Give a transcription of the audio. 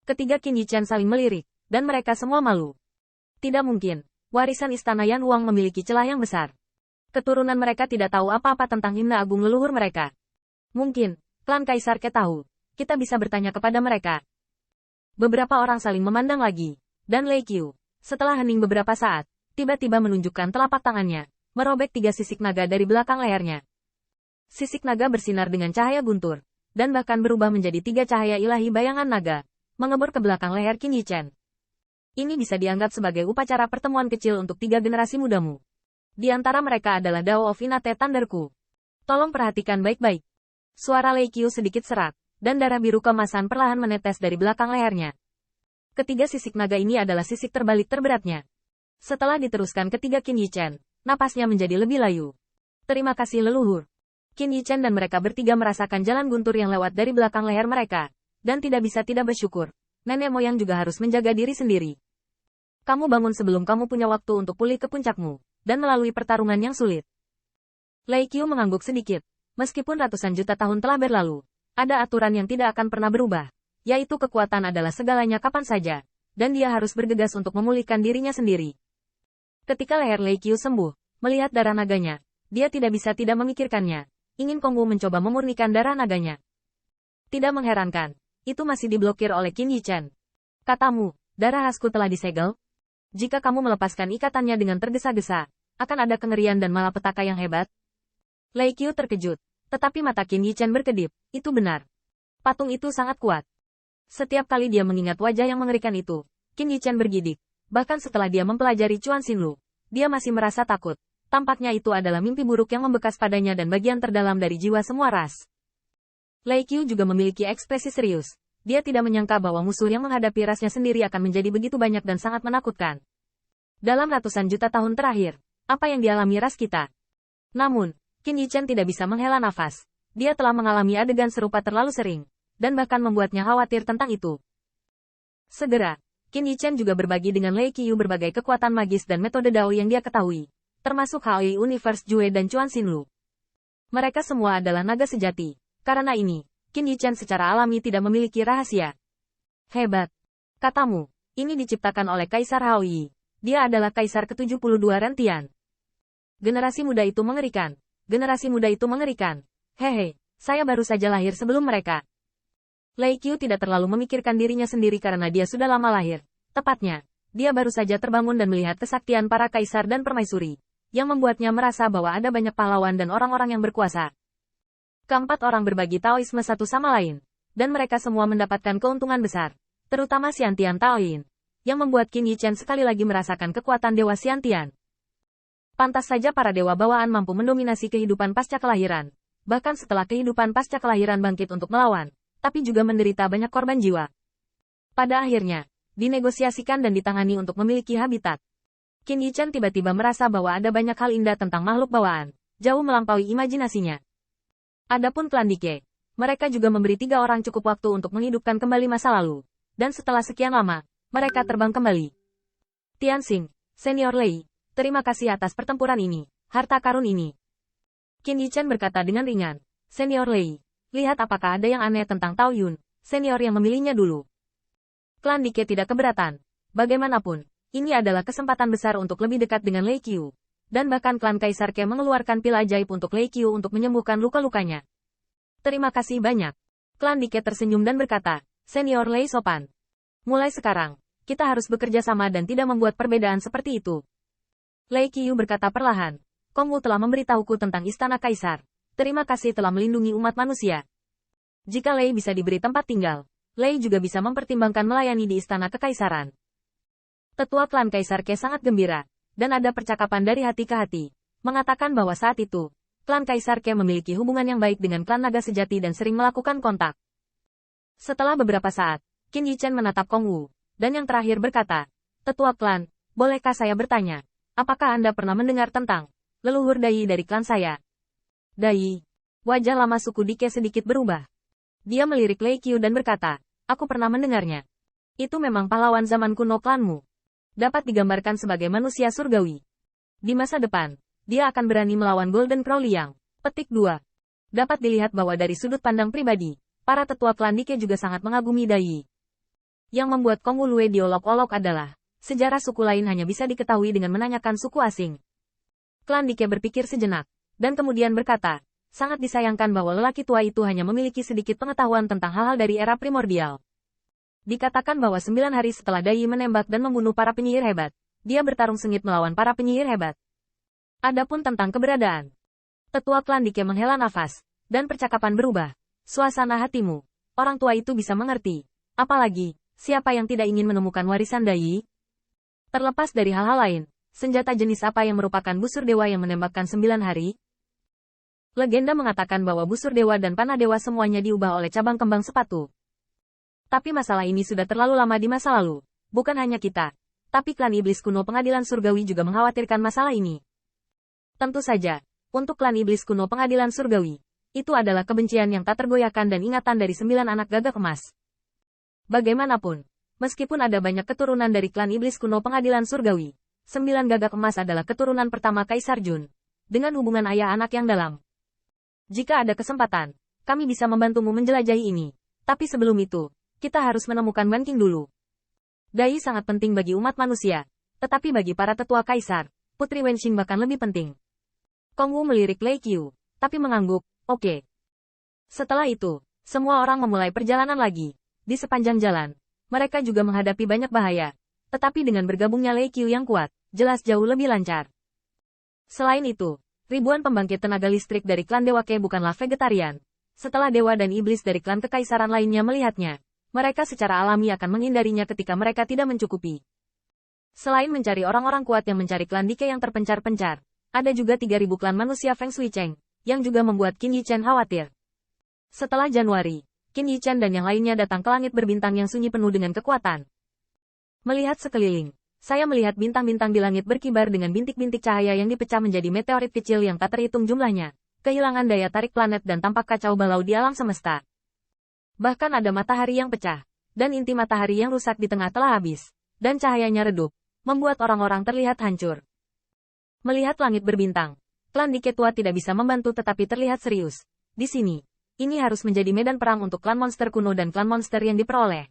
Ketiga Qin Yichen saling melirik, dan mereka semua malu. Tidak mungkin, warisan istana Yan Wang memiliki celah yang besar. Keturunan mereka tidak tahu apa-apa tentang himne agung leluhur mereka. Mungkin, klan Kaisar Ke tahu. Kita bisa bertanya kepada mereka. Beberapa orang saling memandang lagi, dan Lei Qiu, setelah hening beberapa saat, tiba-tiba menunjukkan telapak tangannya, merobek 3 sisik naga dari belakang lehernya. Sisik naga bersinar dengan cahaya guntur, dan bahkan berubah menjadi 3 cahaya ilahi bayangan naga, mengebor ke belakang leher Qin Yichen. Ini bisa dianggap sebagai upacara pertemuan kecil untuk 3 generasi mudamu. Di antara mereka adalah Dao of Inate Thunderku. Tolong perhatikan baik-baik. Suara Lei Qiu sedikit serak, dan darah biru kemasan perlahan menetes dari belakang lehernya. Ketiga sisik naga ini adalah sisik terbalik terberatnya. Setelah diteruskan ketiga Qin Yichen, napasnya menjadi lebih layu. Terima kasih leluhur. Qin Yichen dan mereka bertiga merasakan jalan guntur yang lewat dari belakang leher mereka. Dan tidak bisa tidak bersyukur, nenek moyang juga harus menjaga diri sendiri. Kamu bangun sebelum kamu punya waktu untuk pulih ke puncakmu, dan melalui pertarungan yang sulit. Lei Qiu mengangguk sedikit. Meskipun ratusan juta tahun telah berlalu, ada aturan yang tidak akan pernah berubah, yaitu kekuatan adalah segalanya kapan saja, dan dia harus bergegas untuk memulihkan dirinya sendiri. Ketika leher Lei Qiu sembuh, melihat darah naganya, dia tidak bisa tidak memikirkannya. Ingin Kongwu mencoba memurnikan darah naganya. Tidak mengherankan. Itu masih diblokir oleh Qin Yichen. Katamu, darah khasku telah disegel? Jika kamu melepaskan ikatannya dengan tergesa-gesa, akan ada kengerian dan malapetaka yang hebat? Lei Qiu terkejut, tetapi mata Qin Yichen berkedip, itu benar. Patung itu sangat kuat. Setiap kali dia mengingat wajah yang mengerikan itu, Qin Yichen bergidik. Bahkan setelah dia mempelajari Chuan Xinlu, dia masih merasa takut. Tampaknya itu adalah mimpi buruk yang membekas padanya dan bagian terdalam dari jiwa semua ras. Lei Qiu juga memiliki ekspresi serius. Dia tidak menyangka bahwa musuh yang menghadapi rasnya sendiri akan menjadi begitu banyak dan sangat menakutkan. Dalam ratusan juta tahun terakhir, apa yang dialami ras kita? Namun, Qin Yichen tidak bisa menghela nafas. Dia telah mengalami adegan serupa terlalu sering, dan bahkan membuatnya khawatir tentang itu. Segera, Qin Yichen juga berbagi dengan Lei Qiu berbagai kekuatan magis dan metode Dao yang dia ketahui, termasuk Haoi Universe Jue dan Chuan Xinlu. Mereka semua adalah naga sejati. Karena ini, Qin Yichen secara alami tidak memiliki rahasia. Hebat. Katamu, ini diciptakan oleh Kaisar Haoyi. Dia adalah Kaisar ke-72 Rentian. Generasi muda itu mengerikan. Generasi muda itu mengerikan. Hehe, saya baru saja lahir sebelum mereka. Lei Qiu tidak terlalu memikirkan dirinya sendiri karena dia sudah lama lahir. Tepatnya, dia baru saja terbangun dan melihat kesaktian para kaisar dan permaisuri, yang membuatnya merasa bahwa ada banyak pahlawan dan orang-orang yang berkuasa. Keempat orang berbagi Taoisme satu sama lain, dan mereka semua mendapatkan keuntungan besar, terutama Xiantian Taoyin, yang membuat Qin Yichen sekali lagi merasakan kekuatan Dewa Xiantian. Pantas saja para dewa bawaan mampu mendominasi kehidupan pasca kelahiran, bahkan setelah kehidupan pasca kelahiran bangkit untuk melawan, tapi juga menderita banyak korban jiwa. Pada akhirnya, dinegosiasikan dan ditangani untuk memiliki habitat. Qin Yichen tiba-tiba merasa bahwa ada banyak hal indah tentang makhluk bawaan, jauh melampaui imajinasinya. Adapun klan Dike, mereka juga memberi 3 orang cukup waktu untuk menghidupkan kembali masa lalu. Dan setelah sekian lama, mereka terbang kembali. Tianxing, Senior Lei, terima kasih atas pertempuran ini, harta karun ini. Qin Yichen berkata dengan ringan, Senior Lei, lihat apakah ada yang aneh tentang Tao Yun, senior yang memilihnya dulu. Klan Dike tidak keberatan. Bagaimanapun, ini adalah kesempatan besar untuk lebih dekat dengan Lei Qiu. Dan bahkan klan Kaisar Ke mengeluarkan pil ajaib untuk Lei Qiu untuk menyembuhkan luka-lukanya. Terima kasih banyak. Klan Dike tersenyum dan berkata, Senior Lei sopan. Mulai sekarang, kita harus bekerja sama dan tidak membuat perbedaan seperti itu. Lei Qiu berkata perlahan, Kongwu telah memberitahuku tentang Istana Kaisar. Terima kasih telah melindungi umat manusia. Jika Lei bisa diberi tempat tinggal, Lei juga bisa mempertimbangkan melayani di Istana Kekaisaran. Tetua klan Kaisar Ke sangat gembira. Dan ada percakapan dari hati ke hati, mengatakan bahwa saat itu, klan Kaisar Ke memiliki hubungan yang baik dengan klan naga sejati dan sering melakukan kontak. Setelah beberapa saat, Qin Yichen menatap Kongwu, dan yang terakhir berkata, Tetua klan, bolehkah saya bertanya, apakah Anda pernah mendengar tentang leluhur Dai dari klan saya? Dai. Wajah lama suku Dike sedikit berubah. Dia melirik Lei Qiu dan berkata, aku pernah mendengarnya. Itu memang pahlawan zaman kuno klanmu. Dapat digambarkan sebagai manusia surgawi. Di masa depan, dia akan berani melawan Golden Crow Liang. Petik 2. Dapat dilihat bahwa dari sudut pandang pribadi, para tetua klan Dike juga sangat mengagumi Dai. Yang membuat Kong Wulue diolok-olok adalah, sejarah suku lain hanya bisa diketahui dengan menanyakan suku asing. Klan Dike berpikir sejenak, dan kemudian berkata, sangat disayangkan bahwa lelaki tua itu hanya memiliki sedikit pengetahuan tentang hal-hal dari era primordial. Dikatakan bahwa 9 hari setelah Dai menembak dan membunuh para penyihir hebat, dia bertarung sengit melawan para penyihir hebat. Adapun tentang keberadaan, tetua klan Dike menghela nafas, dan percakapan berubah. Suasana hatimu, orang tua itu bisa mengerti. Apalagi, siapa yang tidak ingin menemukan warisan Dai? Terlepas dari hal-hal lain, senjata jenis apa yang merupakan busur dewa yang menembakkan 9 hari? Legenda mengatakan bahwa busur dewa dan panah dewa semuanya diubah oleh cabang kembang sepatu. Tapi masalah ini sudah terlalu lama di masa lalu. Bukan hanya kita, tapi klan iblis kuno pengadilan surgawi juga mengkhawatirkan masalah ini. Tentu saja, untuk klan iblis kuno pengadilan surgawi, itu adalah kebencian yang tak tergoyahkan dan ingatan dari 9 anak gagak emas. Bagaimanapun, meskipun ada banyak keturunan dari klan iblis kuno pengadilan surgawi, 9 gagak emas adalah keturunan pertama Kaisar Jun, dengan hubungan ayah anak yang dalam. Jika ada kesempatan, kami bisa membantumu menjelajahi ini. Tapi sebelum itu, kita harus menemukan Wan Qing dulu. Dai sangat penting bagi umat manusia, tetapi bagi para tetua Kaisar, Putri Wenxing bahkan lebih penting. Kong Wu melirik Lei Qiu, tapi mengangguk, oke. Setelah itu, semua orang memulai perjalanan lagi. Di sepanjang jalan, mereka juga menghadapi banyak bahaya. Tetapi dengan bergabungnya Lei Qiu yang kuat, jelas jauh lebih lancar. Selain itu, ribuan pembangkit tenaga listrik dari klan Dewa Ke bukanlah vegetarian. Setelah dewa dan iblis dari klan kekaisaran lainnya melihatnya, mereka secara alami akan menghindarinya ketika mereka tidak mencukupi. Selain mencari orang-orang kuat yang mencari klan Dike yang terpencar-pencar, ada juga 3.000 klan manusia Feng Shui Cheng, yang juga membuat Qin Yichen khawatir. Setelah Januari, Qin Yichen dan yang lainnya datang ke langit berbintang yang sunyi penuh dengan kekuatan. Melihat sekeliling, saya melihat bintang-bintang di langit berkibar dengan bintik-bintik cahaya yang dipecah menjadi meteorit kecil yang tak terhitung jumlahnya, kehilangan daya tarik planet dan tampak kacau balau di alam semesta. Bahkan ada matahari yang pecah, dan inti matahari yang rusak di tengah telah habis, dan cahayanya redup, membuat orang-orang terlihat hancur. Melihat langit berbintang, klan Dike tua tidak bisa membantu tetapi terlihat serius. Di sini, ini harus menjadi medan perang untuk klan monster kuno dan klan monster yang diperoleh.